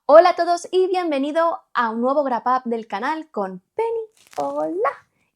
Hola a todos y bienvenido a un nuevo Wrap Up del canal con Penny. Hola.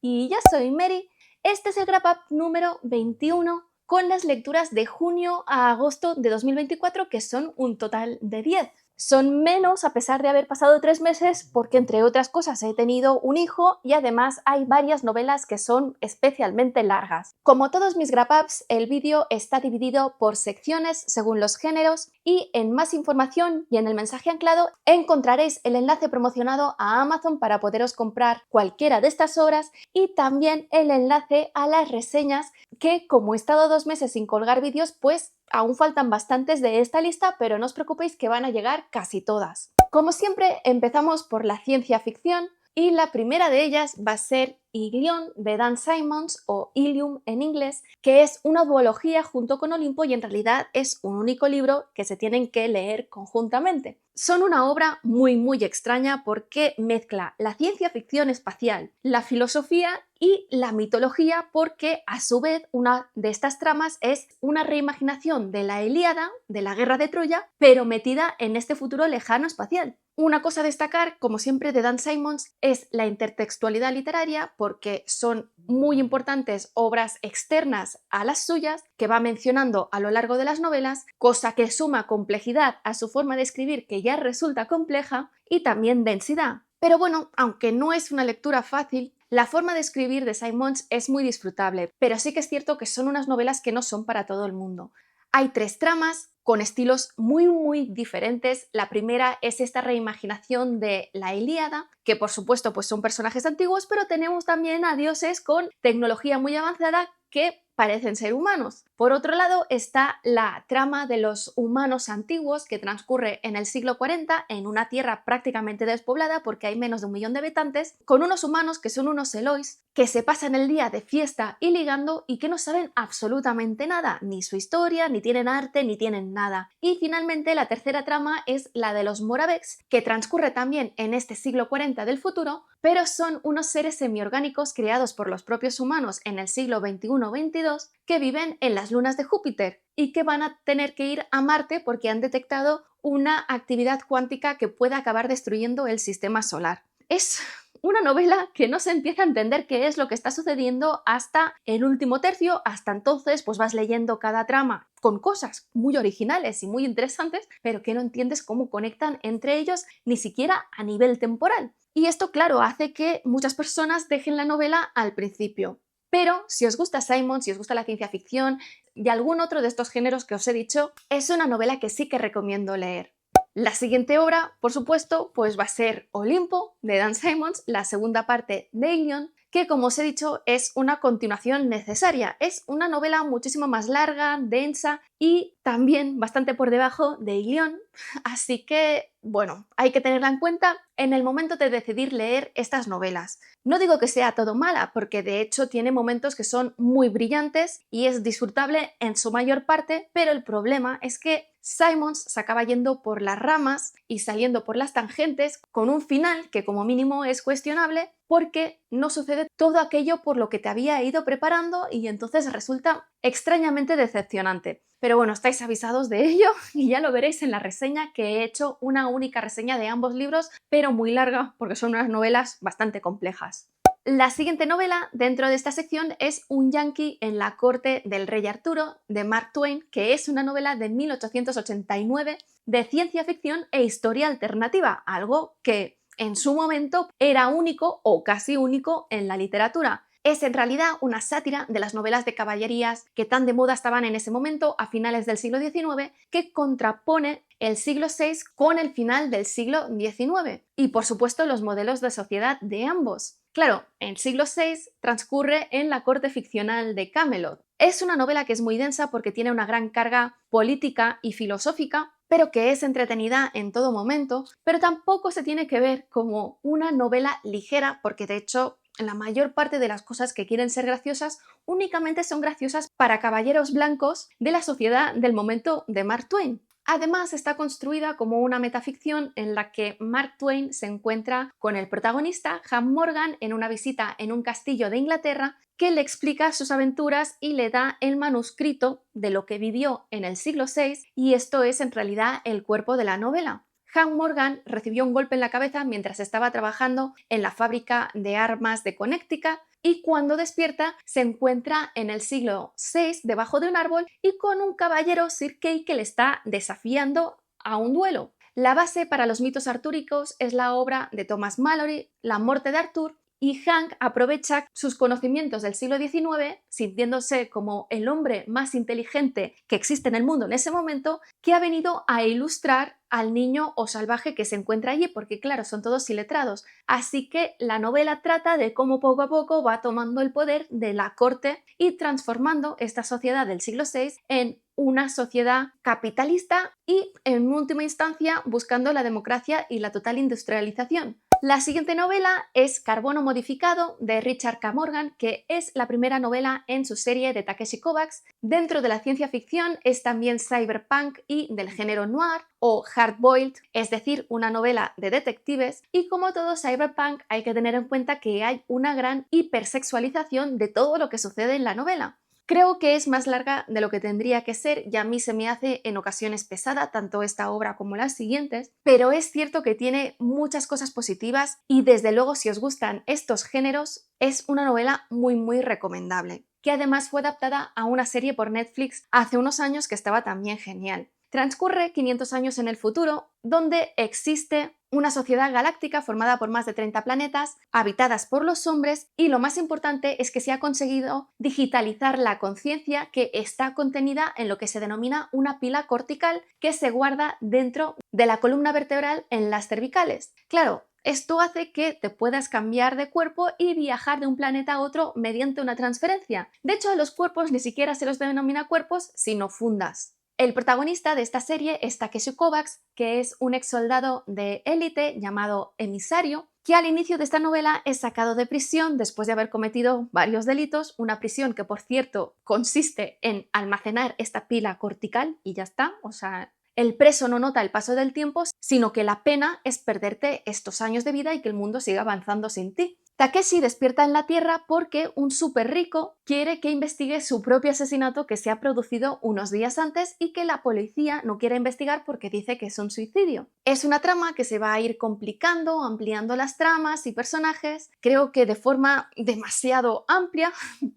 Y yo soy Mary. Este es el Wrap Up número 21 con las lecturas de junio a agosto de 2024, que son un total de 10. Son menos a pesar de haber pasado 3 meses porque, entre otras cosas, he tenido un hijo y además hay varias novelas que son especialmente largas. Como todos mis wrap-ups, el vídeo está dividido por secciones según los géneros y en más información y en el mensaje anclado encontraréis el enlace promocionado a Amazon para poderos comprar cualquiera de estas obras y también el enlace a las reseñas que, como he estado 2 meses sin colgar vídeos, pues aún faltan bastantes de esta lista, pero no os preocupéis que van a llegar casi todas. Como siempre, empezamos por la ciencia ficción y la primera de ellas va a ser Ilion de Dan Simmons, o Ilium en inglés, que es una duología junto con Olimpo y en realidad es un único libro que se tienen que leer conjuntamente. Son una obra muy extraña porque mezcla la ciencia ficción espacial, la filosofía y la mitología, porque a su vez una de estas tramas es una reimaginación de la Ilíada, de la guerra de Troya, pero metida en este futuro lejano espacial. Una cosa a destacar, como siempre, de Dan Simmons es la intertextualidad literaria, porque son muy importantes obras externas a las suyas que va mencionando a lo largo de las novelas, cosa que suma complejidad a su forma de escribir, que ya resulta compleja, y también densidad. Pero bueno, aunque no es una lectura fácil, la forma de escribir de Simmons es muy disfrutable, pero sí que es cierto que son unas novelas que no son para todo el mundo. Hay 3 tramas con estilos muy diferentes. La primera es esta reimaginación de la Ilíada, que por supuesto pues son personajes antiguos, pero tenemos también a dioses con tecnología muy avanzada que parecen ser humanos. Por otro lado está la trama de los humanos antiguos, que transcurre en el siglo 40 en una tierra prácticamente despoblada porque hay menos de 1 millón de habitantes, con unos humanos que son unos Elois, que se pasan el día de fiesta y ligando y que no saben absolutamente nada, ni su historia, ni tienen arte, ni tienen nada. Y finalmente la tercera trama es la de los Moraveks, que transcurre también en este siglo 40 del futuro, pero son unos seres semiorgánicos creados por los propios humanos en el siglo XXI-XXII que viven en las lunas de Júpiter y que van a tener que ir a Marte porque han detectado una actividad cuántica que puede acabar destruyendo el sistema solar. Es una novela que no se empieza a entender qué es lo que está sucediendo hasta el último tercio. Hasta entonces pues vas leyendo cada trama con cosas muy originales y muy interesantes, pero que no entiendes cómo conectan entre ellos, ni siquiera a nivel temporal. Y esto, claro, hace que muchas personas dejen la novela al principio. Pero si os gusta Simon, si os gusta la ciencia ficción y algún otro de estos géneros que os he dicho, es una novela que sí que recomiendo leer. La siguiente obra, por supuesto, pues va a ser Olimpo, de Dan Simmons, la segunda parte de Ilion, que, como os he dicho, es una continuación necesaria. Es una novela muchísimo más larga, densa y también bastante por debajo de Ilion, así que, bueno, hay que tenerla en cuenta en el momento de decidir leer estas novelas. No digo que sea todo mala, porque de hecho tiene momentos que son muy brillantes y es disfrutable en su mayor parte, pero el problema es que Simmons se acaba yendo por las ramas y saliendo por las tangentes con un final que como mínimo es cuestionable porque no sucede todo aquello por lo que te había ido preparando y entonces resulta extrañamente decepcionante. Pero bueno, estáis avisados de ello y ya lo veréis en la reseña, que he hecho una única reseña de ambos libros, pero muy larga porque son unas novelas bastante complejas. La siguiente novela dentro de esta sección es Un yanqui en la corte del rey Arturo, de Mark Twain, que es una novela de 1889 de ciencia ficción e historia alternativa, algo que en su momento era único o casi único en la literatura. Es en realidad una sátira de las novelas de caballerías que tan de moda estaban en ese momento, a finales del siglo XIX, que contrapone el siglo VI con el final del siglo XIX y, por supuesto, los modelos de sociedad de ambos. Claro, el siglo VI transcurre en la corte ficcional de Camelot. Es una novela que es muy densa porque tiene una gran carga política y filosófica, pero que es entretenida en todo momento, pero tampoco se tiene que ver como una novela ligera, porque de hecho la mayor parte de las cosas que quieren ser graciosas únicamente son graciosas para caballeros blancos de la sociedad del momento de Mark Twain. Además, está construida como una metaficción en la que Mark Twain se encuentra con el protagonista, Ham Morgan, en una visita en un castillo de Inglaterra, que le explica sus aventuras y le da el manuscrito de lo que vivió en el siglo VI, y esto es en realidad el cuerpo de la novela. Hank Morgan recibió un golpe en la cabeza mientras estaba trabajando en la fábrica de armas de Connecticut y cuando despierta se encuentra en el siglo VI debajo de un árbol y con un caballero Sir Kay que le está desafiando a un duelo. La base para los mitos artúricos es la obra de Thomas Malory, La muerte de Arthur, y Hank aprovecha sus conocimientos del siglo XIX, sintiéndose como el hombre más inteligente que existe en el mundo en ese momento, que ha venido a ilustrar al niño o salvaje que se encuentra allí, porque claro, son todos iletrados. Así que la novela trata de cómo poco a poco va tomando el poder de la corte y transformando esta sociedad del siglo VI en una sociedad capitalista y, en última instancia, buscando la democracia y la total industrialización. La siguiente novela es Carbono modificado de Richard K. Morgan, que es la primera novela en su serie de Takeshi Kovacs. Dentro de la ciencia ficción es también cyberpunk y del género noir o hardboiled, es decir, una novela de detectives, y como todo cyberpunk hay que tener en cuenta que hay una gran hipersexualización de todo lo que sucede en la novela. Creo que es más larga de lo que tendría que ser y a mí se me hace en ocasiones pesada, tanto esta obra como las siguientes, pero es cierto que tiene muchas cosas positivas y desde luego si os gustan estos géneros es una novela muy recomendable, que además fue adaptada a una serie por Netflix hace unos años que estaba también genial. Transcurre 500 años en el futuro, donde existe una sociedad galáctica formada por más de 30 planetas, habitadas por los hombres, y lo más importante es que se ha conseguido digitalizar la conciencia que está contenida en lo que se denomina una pila cortical que se guarda dentro de la columna vertebral en las cervicales. Claro, esto hace que te puedas cambiar de cuerpo y viajar de un planeta a otro mediante una transferencia. De hecho, a los cuerpos ni siquiera se los denomina cuerpos, sino fundas. El protagonista de esta serie es Takeshi Kovacs, que es un ex soldado de élite llamado Emisario, que al inicio de esta novela es sacado de prisión después de haber cometido varios delitos, una prisión que por cierto consiste en almacenar esta pila cortical y ya está, o sea, el preso no nota el paso del tiempo, sino que la pena es perderte estos años de vida y que el mundo siga avanzando sin ti. Takeshi despierta en la Tierra porque un súper rico quiere que investigue su propio asesinato que se ha producido unos días antes y que la policía no quiere investigar porque dice que es un suicidio. Es una trama que se va a ir complicando, ampliando las tramas y personajes, creo que de forma demasiado amplia,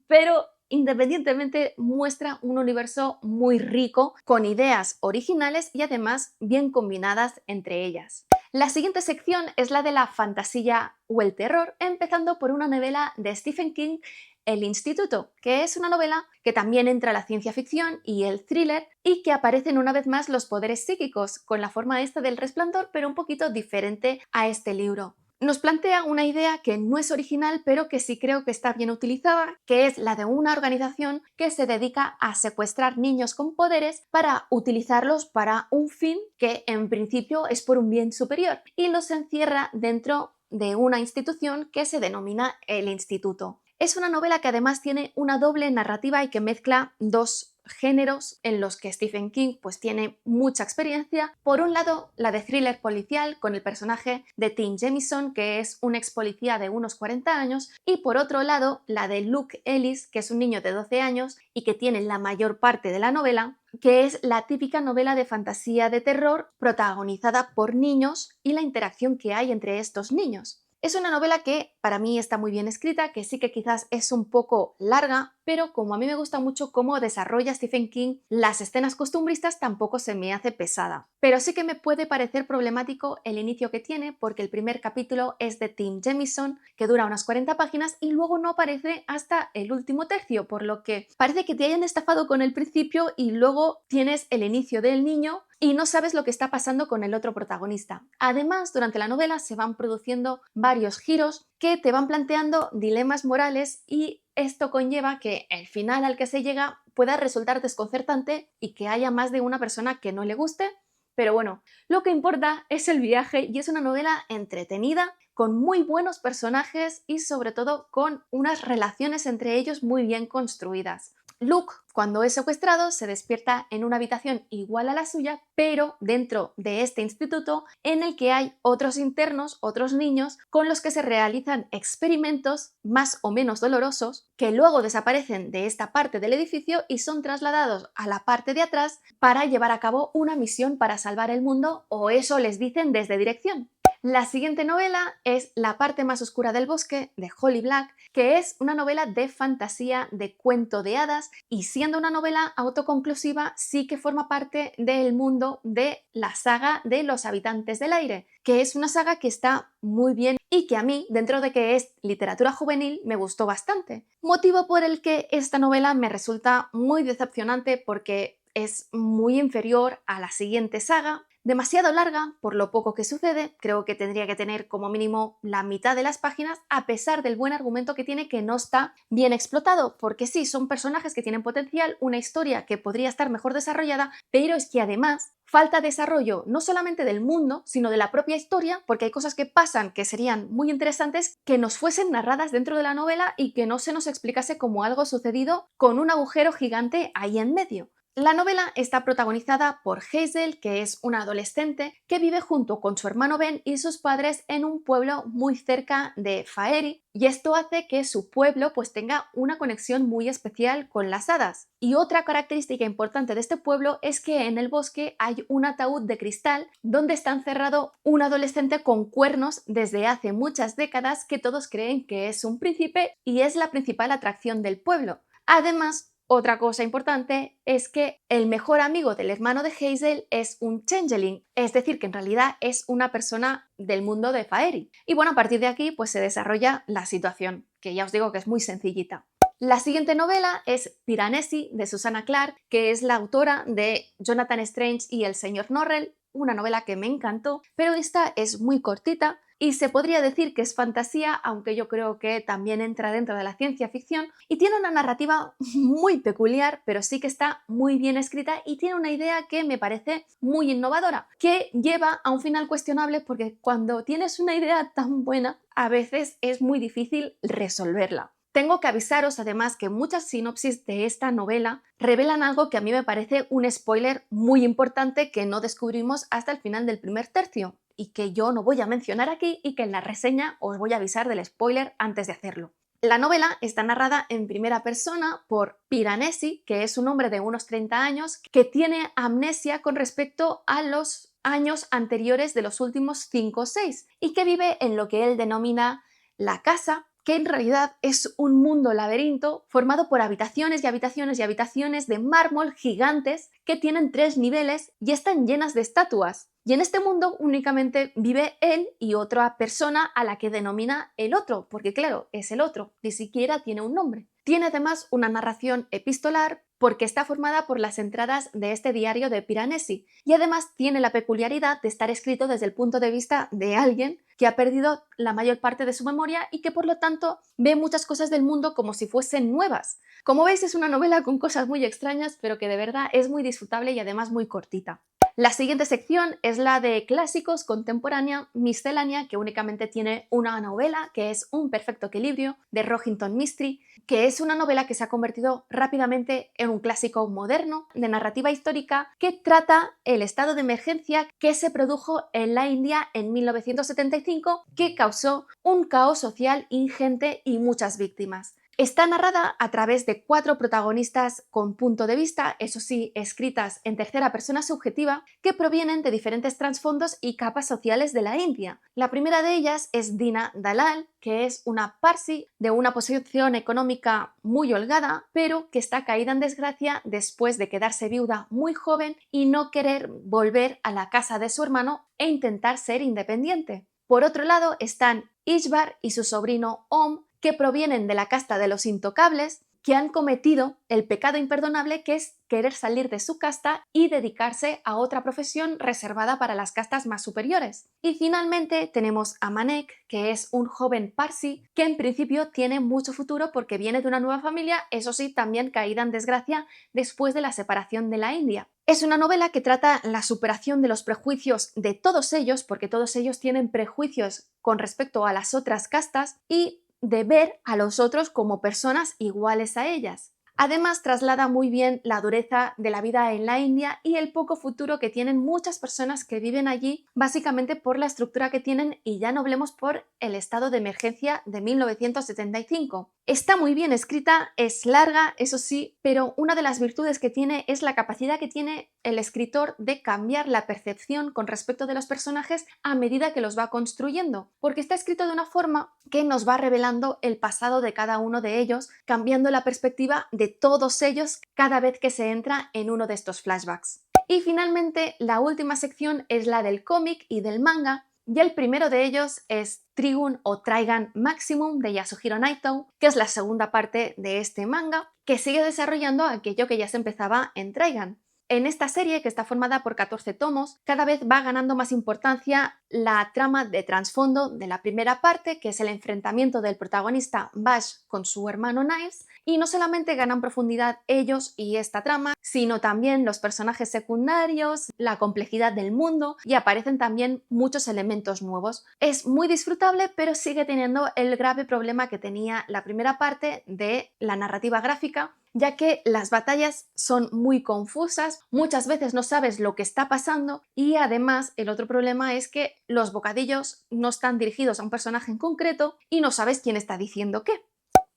pero independientemente muestra un universo muy rico, con ideas originales y además bien combinadas entre ellas. La siguiente sección es la de la fantasía o el terror, empezando por una novela de Stephen King, El Instituto, que es una novela que también entra la ciencia ficción y el thriller y que aparecen una vez más los poderes psíquicos, con la forma esta del Resplandor, pero un poquito diferente a este libro. Nos plantea una idea que no es original, pero que sí creo que está bien utilizada, que es la de una organización que se dedica a secuestrar niños con poderes para utilizarlos para un fin que en principio es por un bien superior y los encierra dentro de una institución que se denomina el Instituto. Es una novela que además tiene una doble narrativa y que mezcla dos géneros en los que Stephen King pues tiene mucha experiencia. Por un lado, la de thriller policial con el personaje de Tim Jamieson, que es un ex policía de unos 40 años, y por otro lado, la de Luke Ellis, que es un niño de 12 años y que tiene la mayor parte de la novela, que es la típica novela de fantasía de terror protagonizada por niños y la interacción que hay entre estos niños. Es una novela que para mí está muy bien escrita, que sí que quizás es un poco larga, pero como a mí me gusta mucho cómo desarrolla Stephen King las escenas costumbristas, tampoco se me hace pesada. Pero sí que me puede parecer problemático el inicio que tiene, porque el primer capítulo es de Tim Jamieson, que dura unas 40 páginas y luego no aparece hasta el último tercio, por lo que parece que te hayan estafado con el principio y luego tienes el inicio del niño y no sabes lo que está pasando con el otro protagonista. Además, durante la novela se van produciendo varios giros que te van planteando dilemas morales y esto conlleva que el final al que se llega pueda resultar desconcertante y que haya más de una persona que no le guste. Pero bueno, lo que importa es el viaje y es una novela entretenida, con muy buenos personajes y sobre todo con unas relaciones entre ellos muy bien construidas. Luke, cuando es secuestrado, se despierta en una habitación igual a la suya, pero dentro de este instituto en el que hay otros internos, otros niños, con los que se realizan experimentos más o menos dolorosos, que luego desaparecen de esta parte del edificio y son trasladados a la parte de atrás para llevar a cabo una misión para salvar el mundo, o eso les dicen desde dirección. La siguiente novela es La parte más oscura del bosque, de Holly Black, que es una novela de fantasía, de cuento de hadas, y siendo una novela autoconclusiva, sí que forma parte del mundo de la saga de Los habitantes del aire, que es una saga que está muy bien y que a mí, dentro de que es literatura juvenil, me gustó bastante. Motivo por el que esta novela me resulta muy decepcionante porque es muy inferior a la siguiente saga, demasiado larga por lo poco que sucede, creo que tendría que tener como mínimo la mitad de las páginas, a pesar del buen argumento que tiene, que no está bien explotado, porque sí, son personajes que tienen potencial, una historia que podría estar mejor desarrollada, pero es que además falta desarrollo no solamente del mundo, sino de la propia historia, porque hay cosas que pasan que serían muy interesantes que nos fuesen narradas dentro de la novela y que no se nos explicase como algo sucedido con un agujero gigante ahí en medio. La novela está protagonizada por Hazel, que es una adolescente que vive junto con su hermano Ben y sus padres en un pueblo muy cerca de Faerie, y esto hace que su pueblo pues tenga una conexión muy especial con las hadas. Y otra característica importante de este pueblo es que en el bosque hay un ataúd de cristal donde está encerrado un adolescente con cuernos desde hace muchas décadas que todos creen que es un príncipe y es la principal atracción del pueblo. Además, otra cosa importante es que el mejor amigo del hermano de Hazel es un changeling, es decir, que en realidad es una persona del mundo de Faerie. Y bueno, a partir de aquí pues se desarrolla la situación, que ya os digo que es muy sencillita. La siguiente novela es Piranesi, de Susanna Clarke, que es la autora de Jonathan Strange y El señor Norrell, una novela que me encantó, pero esta es muy cortita y se podría decir que es fantasía, aunque yo creo que también entra dentro de la ciencia ficción, y tiene una narrativa muy peculiar, pero sí que está muy bien escrita y tiene una idea que me parece muy innovadora, que lleva a un final cuestionable porque cuando tienes una idea tan buena, a veces es muy difícil resolverla. Tengo que avisaros además que muchas sinopsis de esta novela revelan algo que a mí me parece un spoiler muy importante que no descubrimos hasta el final del primer tercio y que yo no voy a mencionar aquí y que en la reseña os voy a avisar del spoiler antes de hacerlo. La novela está narrada en primera persona por Piranesi, que es un hombre de unos 30 años que tiene amnesia con respecto a los años anteriores de los últimos 5 o 6 y que vive en lo que él denomina la casa, que en realidad es un mundo laberinto formado por habitaciones y habitaciones y habitaciones de mármol gigantes que tienen 3 niveles y están llenas de estatuas. Y en este mundo únicamente vive él y otra persona a la que denomina el otro, porque claro, es el otro, ni siquiera tiene un nombre. Tiene además una narración epistolar porque está formada por las entradas de este diario de Piranesi y además tiene la peculiaridad de estar escrito desde el punto de vista de alguien que ha perdido la mayor parte de su memoria y que por lo tanto ve muchas cosas del mundo como si fuesen nuevas. Como veis, es una novela con cosas muy extrañas, pero que de verdad es muy disfrutable y además muy cortita. La siguiente sección es la de clásicos contemporánea miscelánea, que únicamente tiene una novela, que es Un perfecto equilibrio, de Rohinton Mistry, que es una novela que se ha convertido rápidamente en un clásico moderno de narrativa histórica que trata el estado de emergencia que se produjo en la India en 1975, que causó un caos social ingente y muchas víctimas. Está narrada a través de 4 protagonistas con punto de vista, eso sí, escritas en tercera persona subjetiva, que provienen de diferentes trasfondos y capas sociales de la India. La primera de ellas es Dina Dalal, que es una Parsi de una posición económica muy holgada, pero que está caída en desgracia después de quedarse viuda muy joven y no querer volver a la casa de su hermano e intentar ser independiente. Por otro lado están Ishvar y su sobrino Om, que provienen de la casta de los intocables, que han cometido el pecado imperdonable que es querer salir de su casta y dedicarse a otra profesión reservada para las castas más superiores. Y finalmente tenemos a Manek, que es un joven parsi que en principio tiene mucho futuro porque viene de una nueva familia, eso sí, también caída en desgracia después de la separación de la India. Es una novela que trata la superación de los prejuicios de todos ellos, porque todos ellos tienen prejuicios con respecto a las otras castas, y de ver a los otros como personas iguales a ellas. Además, traslada muy bien la dureza de la vida en la India y el poco futuro que tienen muchas personas que viven allí, básicamente por la estructura que tienen y ya no hablemos por el estado de emergencia de 1975. Está muy bien escrita, es larga, eso sí, pero una de las virtudes que tiene es la capacidad que tiene el escritor de cambiar la percepción con respecto de los personajes a medida que los va construyendo, porque está escrito de una forma que nos va revelando el pasado de cada uno de ellos, cambiando la perspectiva de todos ellos cada vez que se entra en uno de estos flashbacks. Y finalmente, la última sección es la del cómic y del manga, y el primero de ellos es Trigun o Trigun Maximum de Yasuhiro Naito, que es la segunda parte de este manga, que sigue desarrollando aquello que ya se empezaba en Trigun. En esta serie, que está formada por 14 tomos, cada vez va ganando más importancia la trama de trasfondo de la primera parte, que es el enfrentamiento del protagonista Bash con su hermano Knives, y no solamente ganan profundidad ellos y esta trama, sino también los personajes secundarios, la complejidad del mundo, y aparecen también muchos elementos nuevos. Es muy disfrutable, pero sigue teniendo el grave problema que tenía la primera parte de la narrativa gráfica, ya que las batallas son muy confusas, muchas veces no sabes lo que está pasando y además el otro problema es que los bocadillos no están dirigidos a un personaje en concreto y no sabes quién está diciendo qué.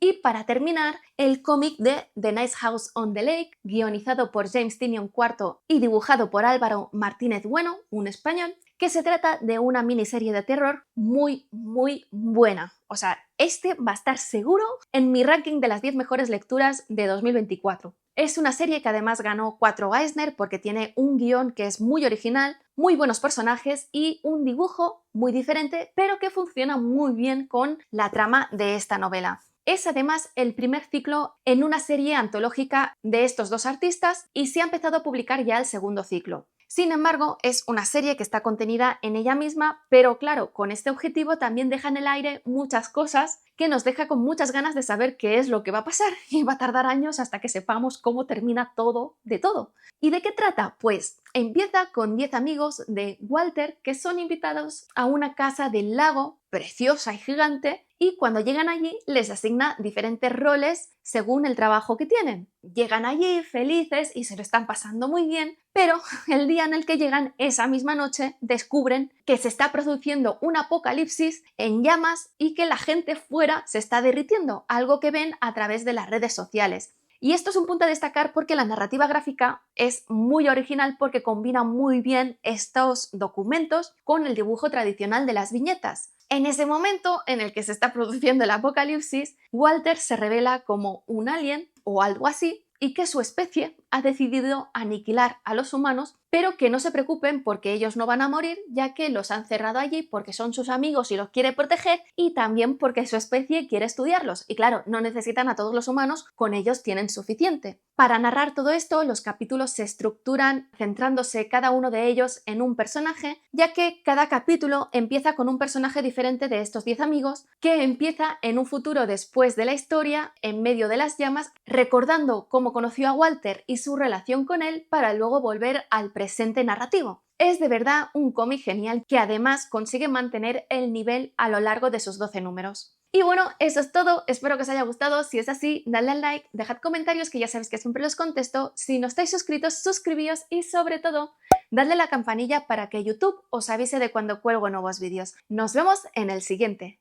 Y para terminar, el cómic de The Nice House on the Lake, guionizado por James Tynion IV y dibujado por Álvaro Martínez Bueno, un español, que se trata de una miniserie de terror muy buena. O sea, este va a estar seguro en mi ranking de las 10 mejores lecturas de 2024. Es una serie que además ganó 4 Eisner porque tiene un guión que es muy original, muy buenos personajes y un dibujo muy diferente, pero que funciona muy bien con la trama de esta novela. Es además el primer ciclo en una serie antológica de estos dos artistas y se ha empezado a publicar ya el segundo ciclo. Sin embargo, es una serie que está contenida en ella misma, pero claro, con este objetivo también deja en el aire muchas cosas que nos deja con muchas ganas de saber qué es lo que va a pasar y va a tardar años hasta que sepamos cómo termina todo de todo. ¿Y de qué trata? Pues empieza con 10 amigos de Walter que son invitados a una casa del lago preciosa y gigante y cuando llegan allí les asigna diferentes roles según el trabajo que tienen. Llegan allí felices y se lo están pasando muy bien, pero el día en el que llegan, esa misma noche, descubren que se está produciendo un apocalipsis en llamas y que la gente fuera se está derritiendo, algo que ven a través de las redes sociales. Y esto es un punto a destacar porque la narrativa gráfica es muy original porque combina muy bien estos documentos con el dibujo tradicional de las viñetas. En ese momento en el que se está produciendo el apocalipsis, Walter se revela como un alien o algo así y que su especie ha decidido aniquilar a los humanos, pero que no se preocupen porque ellos no van a morir, ya que los han cerrado allí porque son sus amigos y los quiere proteger y también porque su especie quiere estudiarlos. Y claro, no necesitan a todos los humanos, con ellos tienen suficiente. Para narrar todo esto, los capítulos se estructuran centrándose cada uno de ellos en un personaje, ya que cada capítulo empieza con un personaje diferente de estos 10 amigos, que empieza en un futuro después de la historia, en medio de las llamas, recordando cómo conoció a Walter y su relación con él para luego volver al presente narrativo. Es de verdad un cómic genial que además consigue mantener el nivel a lo largo de sus 12 números. Y bueno, eso es todo, espero que os haya gustado, si es así, dadle al like, dejad comentarios que ya sabéis que siempre los contesto, si no estáis suscritos, suscribíos y sobre todo, dadle a la campanilla para que YouTube os avise de cuando cuelgo nuevos vídeos. Nos vemos en el siguiente.